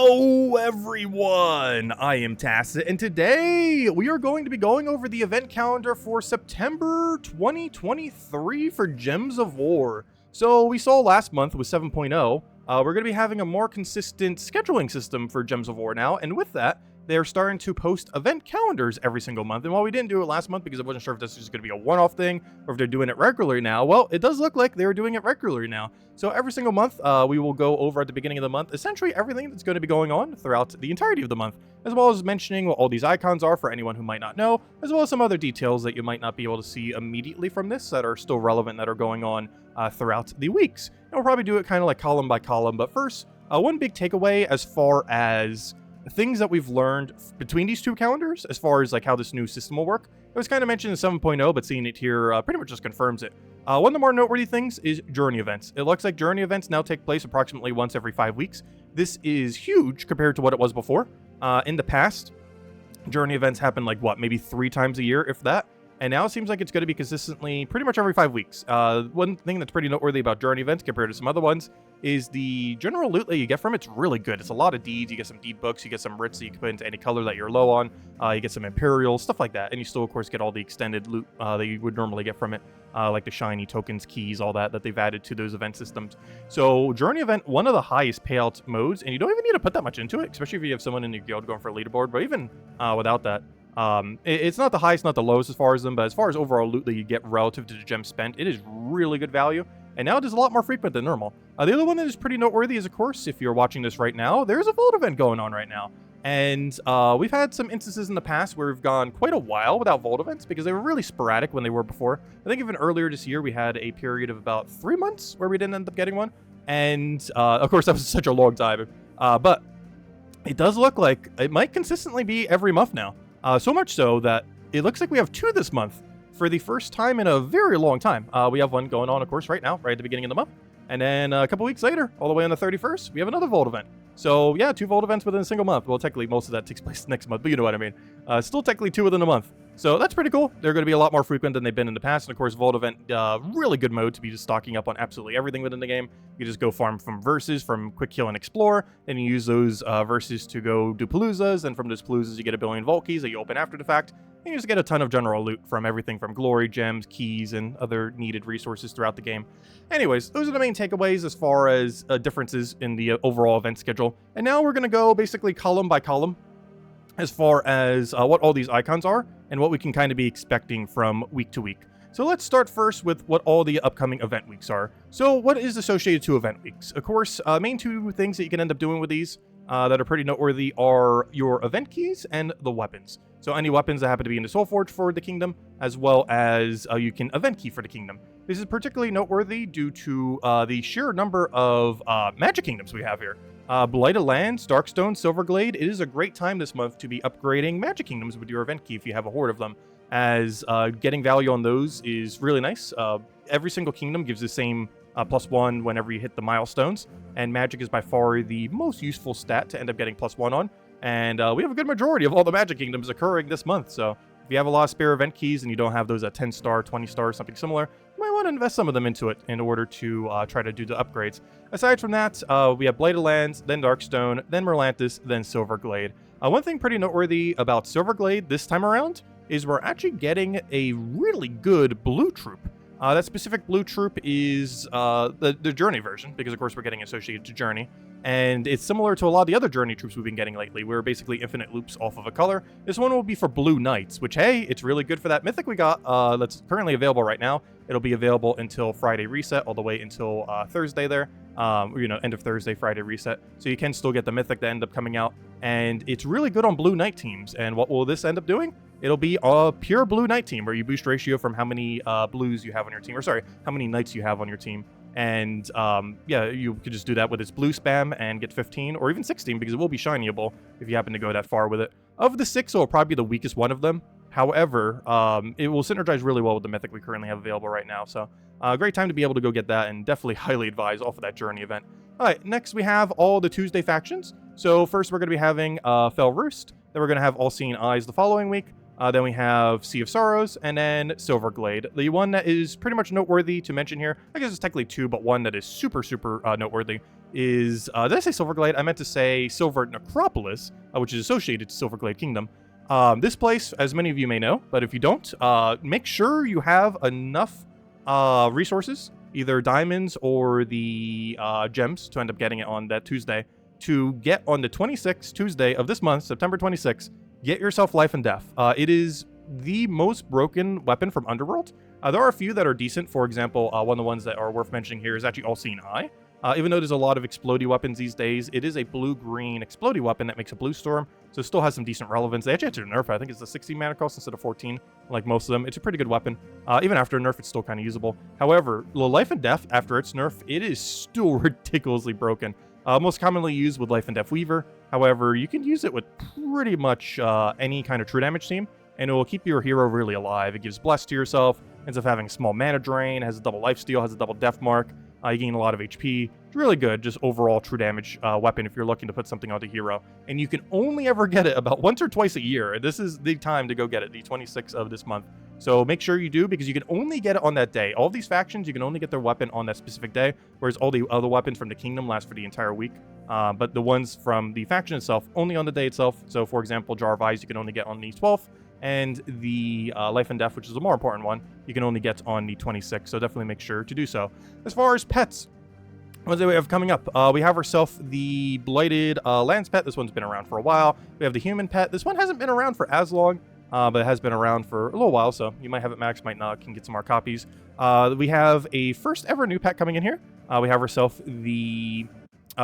Hello everyone, I am Tacit, and today we are going to be going over the event calendar for September 2023 for Gems of War. So we saw last month with 7.0, we're going to be having a more consistent scheduling system for Gems of War now, and with that, they're starting to post event calendars every single month. And while we didn't do it last month because I wasn't sure if this is going to be a one-off thing or if they're doing it regularly now, well, it does look like they're doing it regularly now. So every single month, we will go over at the beginning of the month, essentially everything that's going to be going on throughout the entirety of the month, as well as mentioning what all these icons are for anyone who might not know, as well as some other details that you might not be able to see immediately from this that are still relevant that are going on throughout the weeks. And we'll probably do it kind of like column by column, but first, one big takeaway as far as things that we've learned between these two calendars, as far as like how this new system will work. It was kind of mentioned in 7.0, but seeing it here pretty much just confirms it. One of the more noteworthy things is journey events. It looks like journey events now take place approximately once every 5 weeks. This is huge compared to what it was before. In the past, journey events happened like what, maybe 3 times a year, if that. And now it seems like it's going to be consistently pretty much every 5 weeks. One thing that's pretty noteworthy about journey events compared to some other ones is the general loot that you get from it's really good. It's a lot of deeds. You get some deed books. You get some writs that you can put into any color that you're low on. You get some imperials, stuff like that. And you still, of course, get all the extended loot that you would normally get from it, like the shiny tokens, keys, all that they've added to those event systems. So journey event, one of the highest payout modes, and you don't even need to put that much into it, especially if you have someone in your guild going for a leaderboard. But even without that, it's not the highest, not the lowest as far as them, but as far as overall loot that you get relative to the gems spent, it is really good value. And now it is a lot more frequent than normal. The other one that is pretty noteworthy is, of course, if you're watching this right now, there's a vault event going on right now. And we've had some instances in the past where we've gone quite a while without vault events because they were really sporadic when they were before. I think even earlier this year, we had a period of about 3 months where we didn't end up getting one. And of course, that was such a long time. But it does look like it might consistently be every month now. So much so that it looks like we have 2 this month for the first time in a very long time. We have one going on, of course, right now, right at the beginning of the month. And then a couple weeks later, all the way on the 31st, we have another Vault event. So yeah, 2 Vault events within a single month. Well, technically, most of that takes place next month, but you know what I mean. Still technically 2 within a month. So that's pretty cool. They're going to be a lot more frequent than they've been in the past. And of course, Vault event, really good mode to be just stocking up on absolutely everything within the game. You just go farm from verses, from Quick Kill and Explore. Then you use those verses to go do paloozas. And from those paloozas, you get a billion vault keys that you open after the fact. And you just get a ton of general loot from everything from glory, gems, keys, and other needed resources throughout the game. Anyways, those are the main takeaways as far as differences in the overall event schedule. And now we're going to go basically column by column as far as what all these icons are and what we can kind of be expecting from week to week. So let's start first with what all the upcoming event weeks are. So what is associated to event weeks? Of course, main 2 things that you can end up doing with these that are pretty noteworthy are your event keys and the weapons. So any weapons that happen to be in the Soul Forge for the kingdom, as well as you can event key for the kingdom. This is particularly noteworthy due to the sheer number of magic kingdoms we have here. Blighted Lands, Darkstone, Silverglade, it is a great time this month to be upgrading magic kingdoms with your event key if you have a horde of them, as getting value on those is really nice. Every single kingdom gives the same +1 whenever you hit the milestones, and magic is by far the most useful stat to end up getting +1 on. And we have a good majority of all the magic kingdoms occurring this month, so if you have a lot of spare event keys and you don't have those at 10 star, 20 star, something similar, you might want to invest some of them into it in order to try to do the upgrades. Aside from that, we have Blighted Lands, then Darkstone, then Merlantis, then Silverglade. One thing pretty noteworthy about Silverglade this time around is we're actually getting a really good blue troop. That specific blue troop is the Journey version, because of course we're getting associated to Journey. And it's similar to a lot of the other Journey troops we've been getting lately. We're basically infinite loops off of a color. This one will be for Blue Knights, which, hey, it's really good for that mythic we got that's currently available right now. It'll be available until Friday reset, all the way until Thursday there. End of Thursday, Friday reset. So you can still get the mythic that end up coming out. And it's really good on Blue Knight teams. And what will this end up doing? It'll be a pure Blue Knight team where you boost ratio from how many blues you have on your team. Or sorry, how many knights you have on your team. And yeah, you could just do that with its blue spam and get 15 or even 16 because it will be shinyable if you happen to go that far with it. Of the 6, it will probably be the weakest one of them. However, it will synergize really well with the mythic we currently have available right now. So great time to be able to go get that, and definitely highly advise off of that Journey event. All right, next we have all the Tuesday factions. So first we're going to be having Fell Roost. Then we're going to have All Seeing Eyes the following week. Then we have Sea of Sorrows, and then Silverglade. The one that is pretty much noteworthy to mention here, I guess it's technically 2, but one that is super, super noteworthy, is, did I say Silverglade? I meant to say Silver Necropolis, which is associated to Silverglade Kingdom. This place, as many of you may know, but if you don't, make sure you have enough resources, either diamonds or the gems, to end up getting it on that Tuesday, to get on the 26th Tuesday of this month, September 26th, get yourself Life and Death. It is the most broken weapon from Underworld. There are a few that are decent. For example, one of the ones that are worth mentioning here is actually All-Seeing Eye. Even though there's a lot of explodey weapons these days, it is a blue-green explodey weapon that makes a blue storm, so it still has some decent relevance. They actually had to nerf it. I think it's a 16 mana cost instead of 14, like most of them. It's a pretty good weapon. Even after a nerf, it's still kind of usable. However, the Life and Death, after its nerf, it is still ridiculously broken. Most commonly used with Life and Death Weaver. However, you can use it with pretty much any kind of true damage team, and it will keep your hero really alive. It gives Bless to yourself, ends up having a small mana drain, has a double lifesteal, has a double death mark. You gain a lot of HP. It's really good, just overall true damage weapon if you're looking to put something on the hero. And you can only ever get it about once or twice a year. This is the time to go get it, the 26th of this month. So make sure you do, because you can only get it on that day. All of these factions, you can only get their weapon on that specific day, whereas all the other weapons from the kingdom last for the entire week. But the ones from the faction itself, only on the day itself. So for example, Jar of Eyes, you can only get on the 12th. And the Life and Death, which is the more important one, you can only get on the 26th, so definitely make sure to do so. As far as pets, what do we have coming up? We have ourselves the Blighted Lands pet. This one's been around for a while. We have the Human pet. This one hasn't been around for as long, but it has been around for a little while, so you might have it max, might not, can get some more copies. We have a first ever new pet coming in here. We have ourselves the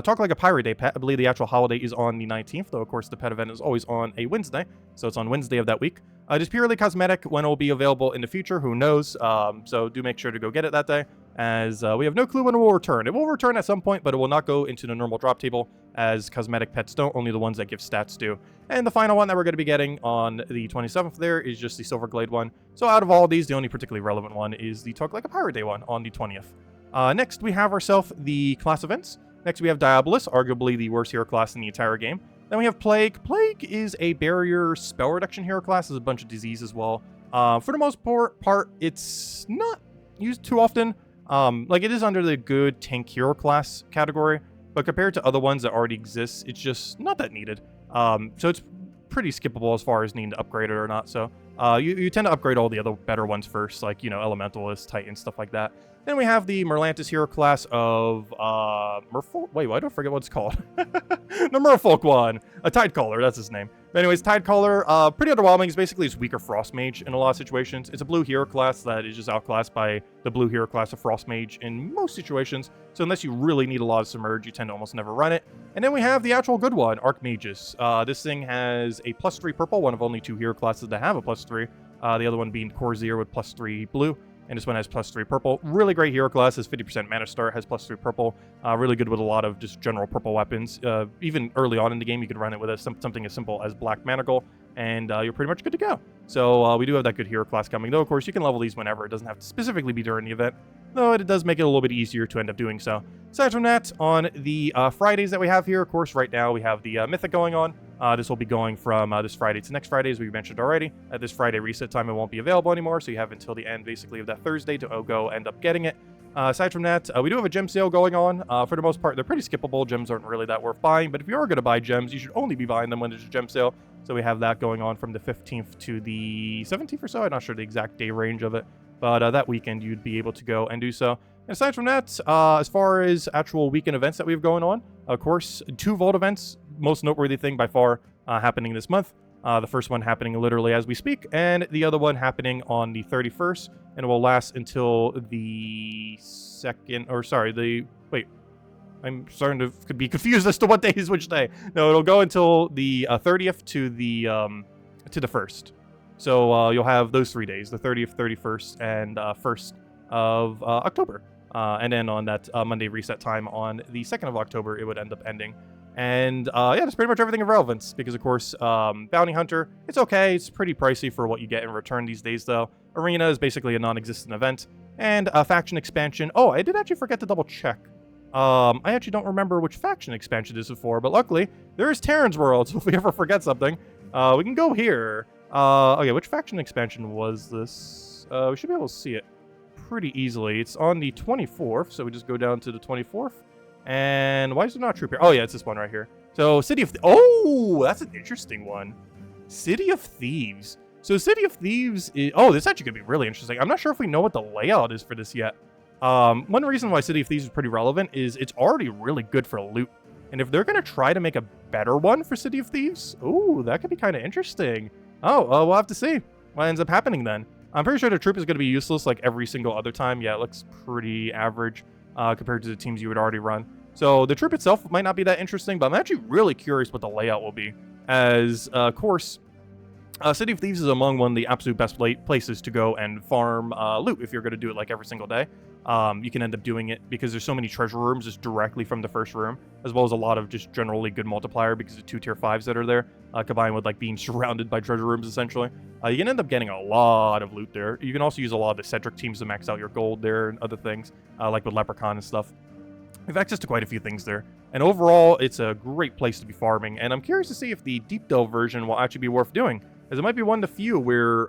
Talk Like a Pirate Day pet. I believe the actual holiday is on the 19th, though of course the pet event is always on a Wednesday, so it's on Wednesday of that week. It is purely cosmetic. When it will be available in the future, who knows? So do make sure to go get it that day, as we have no clue when it will return. It will return at some point, but it will not go into the normal drop table, as cosmetic pets don't, only the ones that give stats do. And the final one that we're going to be getting on the 27th there is just the Silverglade one. So out of all these, the only particularly relevant one is the Talk Like a Pirate Day one on the 20th. Next, we have ourselves the class events. Next, we have Diabolus, arguably the worst hero class in the entire game. Then we have Plague. Plague is a barrier spell reduction hero class. There's a bunch of disease as well. For the most part, it's not used too often. Like, it is under the good tank hero class category, but compared to other ones that already exist, it's just not that needed. So it's pretty skippable as far as needing to upgrade it or not. So you tend to upgrade all the other better ones first, like, you know, Elementalist, Titan, stuff like that. Then we have the Merlantis hero class of Merfolk. Wait, why do I forget what it's called? The Merfolk one. A Tidecaller, that's his name. But anyways, Tidecaller, pretty underwhelming. It's basically just weaker Frost Mage in a lot of situations. It's a blue hero class that is just outclassed by the blue hero class of Frost Mage in most situations. So unless you really need a lot of Submerge, you tend to almost never run it. And then we have the actual good one, Archmagus. This thing has a +3 purple, one of only 2 hero classes that have a +3. The other one being Corsair with +3 blue. And this one has +3 purple. Really great hero class, has 50% mana start, has +3 purple. Really good with a lot of just general purple weapons. Even early on in the game, you could run it with something as simple as Black Manacle, and you're pretty much good to go. So we do have that good hero class coming, though of course you can level these whenever. It doesn't have to specifically be during the event, though it does make it a little bit easier to end up doing so. Aside from that, on the Fridays that we have here, of course, right now we have the Mythic going on. This will be going from this Friday to next Friday, as we mentioned already. At this Friday reset time, it won't be available anymore, so you have until the end, basically, of that Thursday to go end up getting it. Aside from that, we do have a gem sale going on. For the most part, they're pretty skippable. Gems aren't really that worth buying, but if you are going to buy gems, you should only be buying them when there's a gem sale. So we have that going on from the 15th to the 17th or so. I'm not sure the exact day range of it, but that weekend you'd be able to go and do so. And aside from that, as far as actual weekend events that we have going on, of course, 2 Vault events, most noteworthy thing by far, happening this month. The first one happening literally as we speak, and the other one happening on the 31st, and it will last until the wait, I'm starting to be confused as to what day is which day. No, it'll go until the 30th to the 1st. So you'll have those 3 days, the 30th, 31st, and 1st of October. And then on that Monday reset time on the 2nd of October, it would end up ending. And yeah, that's pretty much everything of relevance, because of course, Bounty Hunter, it's okay. It's pretty pricey for what you get in return these days, though. Arena is basically a non-existent event. And Faction Expansion. Oh, I did actually forget to double check. I actually don't remember which faction expansion this is for, but luckily, there is Terran's World, so if we ever forget something, we can go here. Okay, which faction expansion was this? We should be able to see it pretty easily. It's on the 24th, so we just go down to the 24th. And why is there not a troop here? Oh, yeah, it's this one right here. So, City of... Oh, that's an interesting one. City of Thieves. So, City of Thieves is... Oh, this actually could be really interesting. I'm not sure if we know what the layout is for this yet. One reason why City of Thieves is pretty relevant is it's already really good for loot. And if they're going to try to make a better one for City of Thieves, ooh, that could be kind of interesting. Oh, we'll have to see what ends up happening then. I'm pretty sure the troop is going to be useless like every single other time. Yeah, it looks pretty average compared to the teams you would already run. So the troop itself might not be that interesting, but I'm actually really curious what the layout will be. As, of course, City of Thieves is among one of the absolute best places to go and farm loot if you're going to do it like every single day. You can end up doing it because there's so many treasure rooms just directly from the first room, as well as a lot of just generally good multiplier because of 2 tier 5s that are there, combined with like being surrounded by treasure rooms essentially. You can end up getting a lot of loot there. You can also use a lot of the Cedric teams to max out your gold there and other things, like with Leprechaun and stuff. We have access to quite a few things there. And overall, it's a great place to be farming. And I'm curious to see if the Deep Delve version will actually be worth doing. As it might be one of the few where,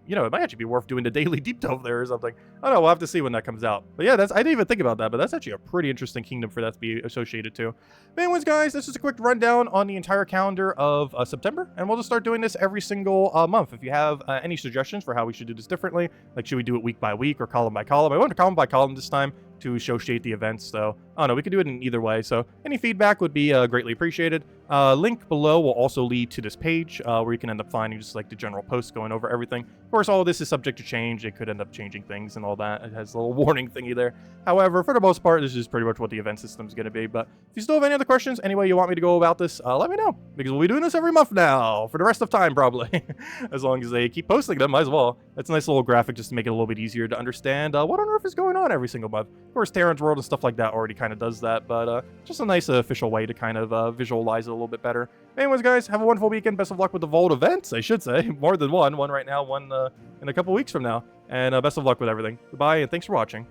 you know, it might actually be worth doing the daily Deep Delve there or something. I don't know, we'll have to see when that comes out. But yeah, I didn't even think about that, but that's actually a pretty interesting kingdom for that to be associated to. But anyways, guys, this is a quick rundown on the entire calendar of September, and we'll just start doing this every single month. If you have any suggestions for how we should do this differently, like should we do it week by week or column by column? I went to column by column this time to associate the events, so I don't know, we could do it in either way. So any feedback would be greatly appreciated. Link below will also lead to this page where you can end up finding just like the general posts going over everything. Of course, all of this is subject to change. It could end up changing things and all that. It has a little warning thingy there. However, for the most part, this is pretty much what the event system is going to be. But if you still have any other questions, any way you want me to go about this, let me know, because we'll be doing this every month now for the rest of time probably. As long as they keep posting them, might as well. That's a nice little graphic just to make it a little bit easier to understand what on earth is going on every single month. Of course, Terran's World and stuff like that already kind of does that, but just a nice official way to kind of visualize it a little bit better. Anyways, guys, have a wonderful weekend. Best of luck with the Vault events, I should say. More than one. One right now, one in a couple weeks from now. And best of luck with everything. Goodbye, and thanks for watching.